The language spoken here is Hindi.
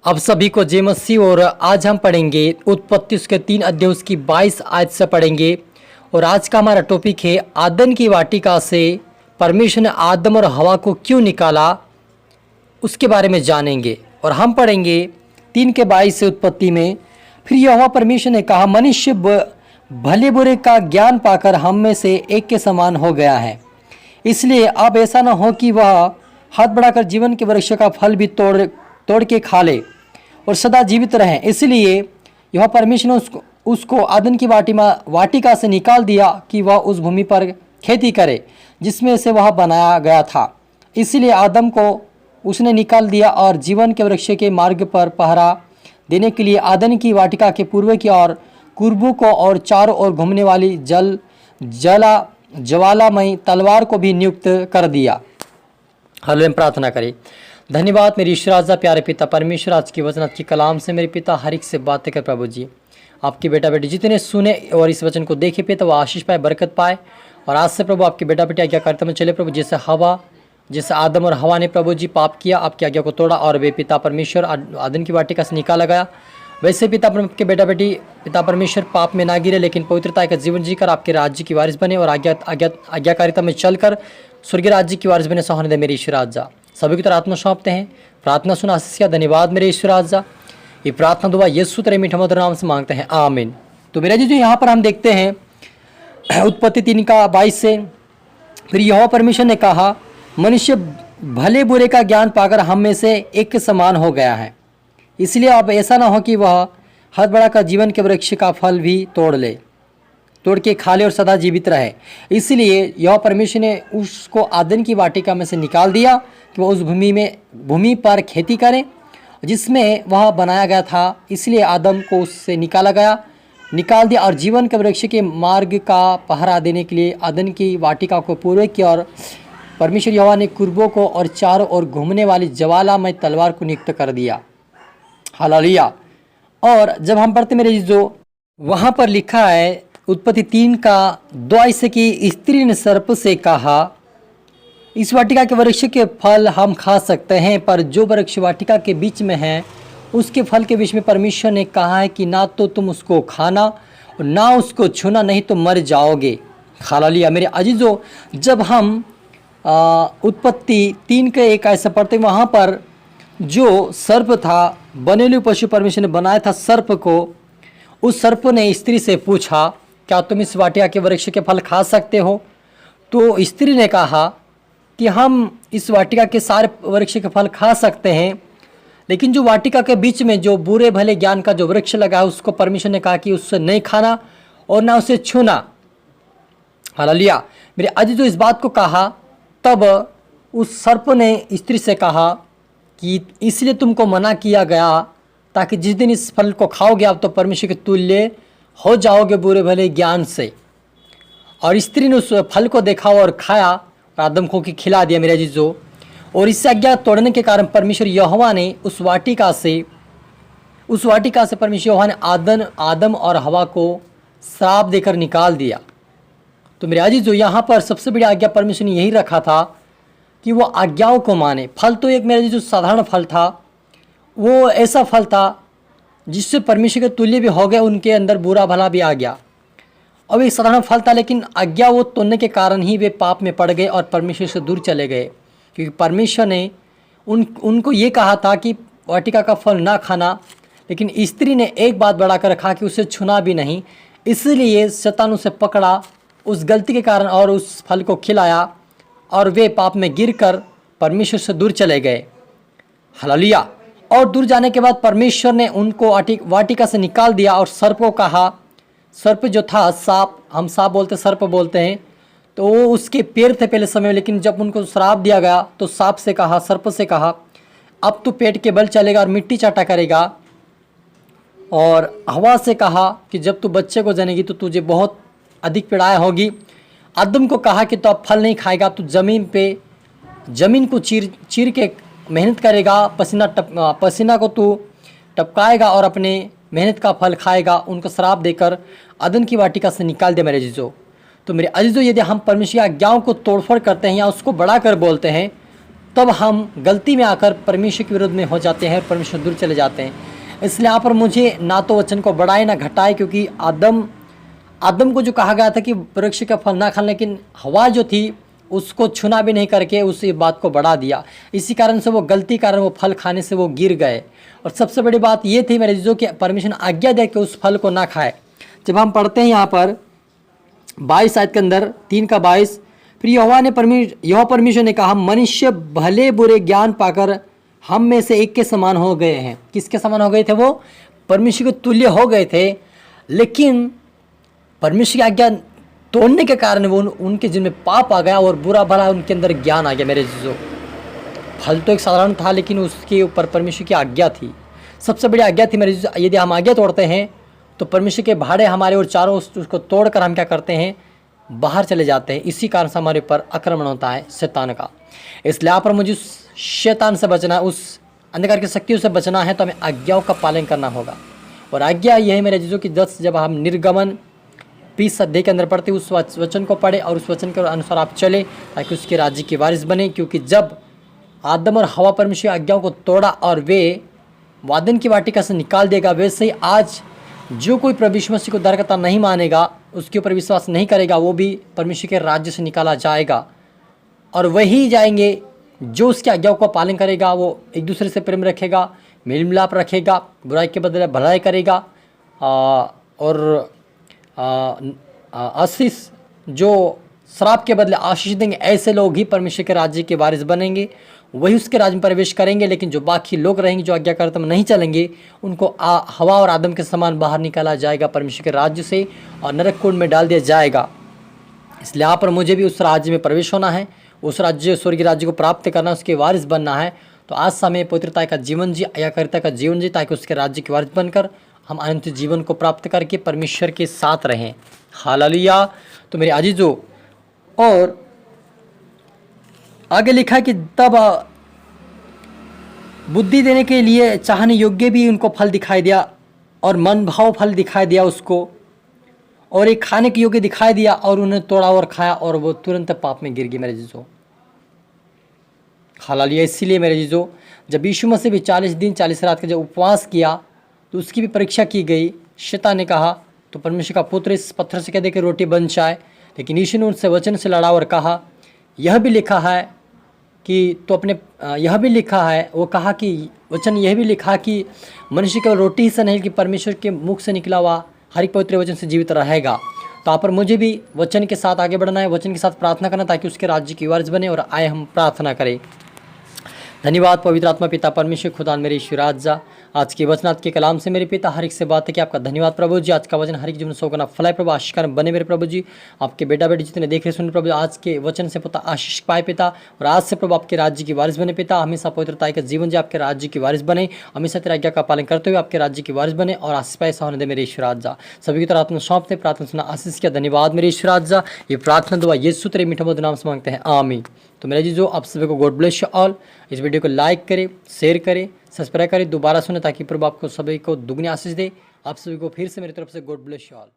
अब सभी को जय मसीह। और आज हम पढ़ेंगे उत्पत्ति उसके 3 अध्याय उसकी 22 आयत से पढ़ेंगे। और आज का हमारा टॉपिक है आदन की वाटिका से परमेश्वर ने आदम और हवा को क्यों निकाला, उसके बारे में जानेंगे। और हम पढ़ेंगे 3 के 22 से उत्पत्ति में। फिर यहोवा परमेश्वर ने कहा, मनुष्य भले बुरे का ज्ञान पाकर हम में से एक के समान हो गया है, इसलिए अब ऐसा न हो कि वह हाथ बढ़ाकर जीवन के वृक्ष का फल भी तोड़ के खा ले और सदा जीवित रहे। इसलिए यह परमेश्वर ने उसको आदन की वाटिका से निकाल दिया कि वह उस भूमि पर खेती करे जिसमें से वह बनाया गया था। इसलिए आदम को उसने निकाल दिया और जीवन के वृक्ष के मार्ग पर पहरा देने के लिए आदन की वाटिका के पूर्व की ओर कुर्बू को और चारों ओर घूमने वाली ज्वालामयी तलवार को भी नियुक्त कर दिया। हालेलुया। प्रार्थना करें। धन्यवाद मेरी ईश्वर राजा, प्यारे पिता परमेश्वर, आज की वचन की कलाम से मेरे पिता हर एक से बातें कर प्रभु जी। आपके बेटा बेटी जितने सुने और इस वचन को देखे पिता वो आशीष पाए, बरकत पाए। और आज से प्रभु आपके बेटा बेटी आज्ञाकारिता में चले प्रभु। जैसे आदम और हवा ने प्रभु जी पाप किया, आपकी आज्ञा को तोड़ा और वे पिता परमेश्वर आदम की वाटिका से निकाला गया, वैसे पिता के बेटा बेटी पिता परमेश्वर पाप में ना गिरे लेकिन पवित्रता का जीवन जीकर आपके राज्य की वारिस बने और आज्ञाकारिता में चलकर स्वर्गीय राज्य की वारिस बने। सौहाने दे मेरे ईश्वर राजा। सभी की तरह आत्मा सौंपते हैं। प्रार्थना सुना आशीष का धन्यवाद मेरे ईश्वर राजा। ये प्रार्थना दुआ यीशु तेरे मीठा मधुर नाम से मांगते हैं, आमीन। तो मेरा जी जो यहाँ पर हम देखते हैं उत्पत्ति 3 का 22 से। फिर यहोवा परमेश्वर ने कहा, मनुष्य भले बुरे का ज्ञान पाकर हम में से एक के समान हो गया है, इसलिए अब ऐसा ना हो कि वह हाथ बढ़ाकर जीवन के वृक्ष का फल भी तोड़ के खा ले और सदा जीवित रहे। इसलिए यह परमेश्वर ने उसको आदन की वाटिका में से निकाल दिया कि वह उस भूमि पर खेती करे जिसमें वह बनाया गया था। इसलिए आदम को उससे निकाल दिया और जीवन के वृक्ष के मार्ग का पहरा देने के लिए आदन की वाटिका को पूर्व की और परमेश्वर यहोवा ने कुर्बों को और चारों ओर घूमने वाली ज्वालामय तलवार को नियुक्त कर दिया। हालेलुया। और जब हम पढ़ते मेरे जो वहाँ पर लिखा है उत्पत्ति 3 का 2 से कि स्त्री ने सर्प से कहा, इस वाटिका के वृक्ष के फल हम खा सकते हैं, पर जो वृक्ष वाटिका के बीच में है उसके फल के बीच में परमेश्वर ने कहा है कि ना तो तुम उसको खाना और ना उसको छूना, नहीं तो मर जाओगे। हालेलुया। मेरे अजीजों, जब हम उत्पत्ति 3 के 1 ऐसा पढ़ते वहाँ पर जो सर्प था, बनेलू पशु परमेश्वर ने बनाया था सर्प को, उस सर्प ने स्त्री से पूछा, क्या तुम इस वाटिका के वृक्ष के फल खा सकते हो? तो स्त्री ने कहा कि हम इस वाटिका के सारे वृक्ष के फल खा सकते हैं, लेकिन जो वाटिका के बीच में जो बुरे भले ज्ञान का जो वृक्ष लगा है उसको परमेश्वर ने कहा कि उससे नहीं खाना और ना उसे छूना। हालेलुया। मेरे आज जो इस बात को कहा, तब उस सर्प ने स्त्री से कहा कि इसलिए तुमको मना किया गया ताकि जिस दिन इस फल को खाओगे आप तो परमेश्वर के तुल्य हो जाओगे बुरे भले ज्ञान से। और स्त्री ने उस फल को देखा और खाया और आदम को खिला दिया मेरे अजीजों। और इस आज्ञा तोड़ने के कारण परमेश्वर यहोवा ने उस वाटिका से परमेश्वर यहोवा ने आदम और हवा को श्राप देकर निकाल दिया। तो मेरे अजीजों, यहाँ पर सबसे बड़ी आज्ञा परमेश्वर ने यही रखा था कि वो आज्ञाओं को माने। फल तो एक मेरे जो साधारण फल था, वो ऐसा फल था जिससे परमेश्वर के तुल्य भी हो गए, उनके अंदर बुरा भला भी आ गया। और एक साधारण फल था, लेकिन आज्ञा वो तोड़ने के कारण ही वे पाप में पड़ गए और परमेश्वर से दूर चले गए, क्योंकि परमेश्वर ने उनको ये कहा था कि वाटिका का फल ना खाना, लेकिन स्त्री ने एक बात बढ़ाकर रखा कि उसे छूना भी नहीं। इसलिए शैतान उसे पकड़ा उस गलती के कारण और उस फल को खिलाया और वे पाप में गिरकर परमेश्वर से दूर चले गए। हालेलुया। और दूर जाने के बाद परमेश्वर ने उनको वाटिका से निकाल दिया और सर्प को कहा, सर्प जो था सांप, हम सांप बोलते सर्प बोलते हैं, तो वो उसके पैर थे पहले समय में, लेकिन जब उनको श्राप दिया गया तो सर्प से कहा अब तू पेट के बल चलेगा और मिट्टी चाटा करेगा। और हवा से कहा कि जब तू बच्चे को जनेगी तो तुझे बहुत अधिक पीड़ाएं होगी। आदम को कहा कि तो अब फल नहीं खाएगा, तो ज़मीन को चीर के मेहनत करेगा, पसीना को तू टपकाएगा और अपने मेहनत का फल खाएगा। उनको श्राप देकर आदम की वाटिका से निकाल दे मेरे अजीजों। तो मेरे अजीजों, यदि हम परमेश्वर की आज्ञाओं को तोड़फोड़ करते हैं या उसको बढ़ाकर बोलते हैं तब हम गलती में आकर परमेश्वर के विरुद्ध में हो जाते हैं और परमेश्वर दूर चले जाते हैं। इसलिए यहाँ पर मुझे ना तो वचन को बढ़ाए ना घटाए, क्योंकि आदम को जो कहा गया था कि वृक्ष का फल ना खाना, लेकिन हवा जो थी उसको छूना भी नहीं करके उस बात को बढ़ा दिया। इसी कारण से वो गलती कारण वो फल खाने से वो गिर गए। और सबसे बड़ी बात ये थी मेरे जो कि परमेश्वर आज्ञा दे के उस फल को ना खाए। जब हम पढ़ते हैं यहाँ पर 22 आयत के अंदर 3:22, फिर यहोवा परमेश्वर ने कहा, मनुष्य भले बुरे ज्ञान पाकर हम में से एक के समान हो गए हैं। किसके समान हो गए थे? वो परमेश्वर के तुल्य हो गए थे, लेकिन परमेश्वर की आज्ञा तोड़ने के कारण वो उनके जिनमें पाप आ गया और बुरा भला उनके अंदर ज्ञान आ गया। मेरे जो फल तो एक साधारण था, लेकिन उसके ऊपर परमेश्वर की आज्ञा थी, सबसे बड़ी आज्ञा थी मेरे। यदि हम आज्ञा तोड़ते हैं तो परमेश्वर के भाड़े हमारे और चारों उसको तोड़कर हम क्या करते हैं? बाहर चले जाते हैं। इसी कारण से हमारे ऊपर आक्रमण होता है शैतान का। इसलिए यहाँ पर मुझे उस शैतान से बचना, उस अंधकार की शक्तियों से बचना है, तो हमें आज्ञाओं का पालन करना होगा। और आज्ञा यह है मेरे जीजों की 10 जब हम निर्गमन 20 अध्याय के अंदर पढ़ते उस वचन को पढ़े और उस वचन के अनुसार आप चले, ताकि उसके राज्य की वारिस बने। क्योंकि जब आदम और हवा परमेश्वर की आज्ञाओं को तोड़ा और वे वादन की वाटिका से निकाल देगा, वैसे ही आज जो कोई प्रभु यीशु मसीह को उद्धारकर्ता नहीं मानेगा, उसके ऊपर विश्वास नहीं करेगा, वो भी परमेश्वर के राज्य से निकाला जाएगा। और वही जाएंगे जो उसकी आज्ञाओं का पालन करेगा, वो एक दूसरे से प्रेम रखेगा, मेल मिलाप रखेगा, बुराई के बदले भलाई करेगा, और आशीष जो श्राप के बदले आशीष देंगे, ऐसे लोग ही परमेश्वर के राज्य के वारिस बनेंगे, वही उसके राज्य में प्रवेश करेंगे। लेकिन जो बाकी लोग रहेंगे, जो आज्ञाकारिता में नहीं चलेंगे, उनको हवा और आदम के समान बाहर निकाला जाएगा परमेश्वर के राज्य से और नरक कुंड में डाल दिया जाएगा। इसलिए यहाँ पर मुझे भी उस राज्य में प्रवेश होना है, उस राज्य स्वर्गीय राज्य को प्राप्त करना, उसके वारिस बनना है। तो आज समय पवित्रता का जीवन जी, आज्ञाकारिता का जीवन जी, ताकि उसके राज्य के वारिस बनकर हम अनंत जीवन को प्राप्त करके परमेश्वर के साथ रहें। हालेलुया। तो मेरे अजीजों, और आगे लिखा कि तब बुद्धि देने के लिए चाहने योग्य भी उनको फल दिखाई दिया और मन भाव फल दिखाई दिया उसको, और एक खाने के योग्य दिखाई दिया, और उन्हें तोड़ा और खाया और वो तुरंत पाप में गिर गए मेरे जीजों। हालेलुया। इसीलिए मेरे जीजों, जब यीशु मसीह भी 40 दिन 40 रात का जब उपवास किया, तो उसकी भी परीक्षा की गई। शैतान ने कहा, तो परमेश्वर का पुत्र इस पत्थर से कह दे कि रोटी बन जाए, लेकिन यीशु ने उनसे वचन से लड़ा और कहा, यह भी लिखा है कि तो अपने यह भी लिखा है, वो कहा कि वचन यह भी लिखा कि मनुष्य केवल रोटी ही से नहीं कि परमेश्वर के मुख से निकला हुआ हर एक पवित्र वचन से जीवित रहेगा। तो यहाँ पर मुझे भी वचन के साथ आगे बढ़ना है, वचन के साथ प्रार्थना करना, ताकि उसके राज्य की वारिस बने। और आए हम प्रार्थना करें। धन्यवाद पवित्र आत्मा पिता परमेश्वर खुदा मेरे ईश्वर राजा, आज के वचनात् के कलाम से मेरे पिता हर एक से बात है कि आपका धन्यवाद प्रभु जी। आज का वचन हर एक जीवन सो करना फलाए प्रभु, आशीष कारण बने मेरे प्रभु जी। आपके बेटा बेटी जितने देख रहे सुन प्रभु, आज के वचन से पिता आशीष पाए पिता, और आज से प्रभु आपके राज्य की वारिस बने पिता। हमेशा पवित्रता का जीवन जी आपके राज्य की वारिस बने, हमेशा तेरी आज्ञा का पालन करते हुए आपके राज्य की वारिस बने, और आशीष पाए होने दे मेरे ईश्वर राजा। सभी की तरह आत्मा सौंपते प्रार्थना सुना आशीष किया। धन्यवाद मेरे ईश्वर राजा। ये प्रार्थना दुआ यीशु तेरे मीठे मधुर नाम से मांगते हैं, आमीन। तो मेरे जी जो आप सभी को गॉड ब्लेस यू ऑल। इस वीडियो को लाइक करें, शेयर करें, सब्सक्राइब करें, दोबारा सुने, ताकि प्रभु आपको सभी को दुगनी आशीष दे। आप सभी को फिर से मेरी तरफ से गॉड ब्लेस यू ऑल।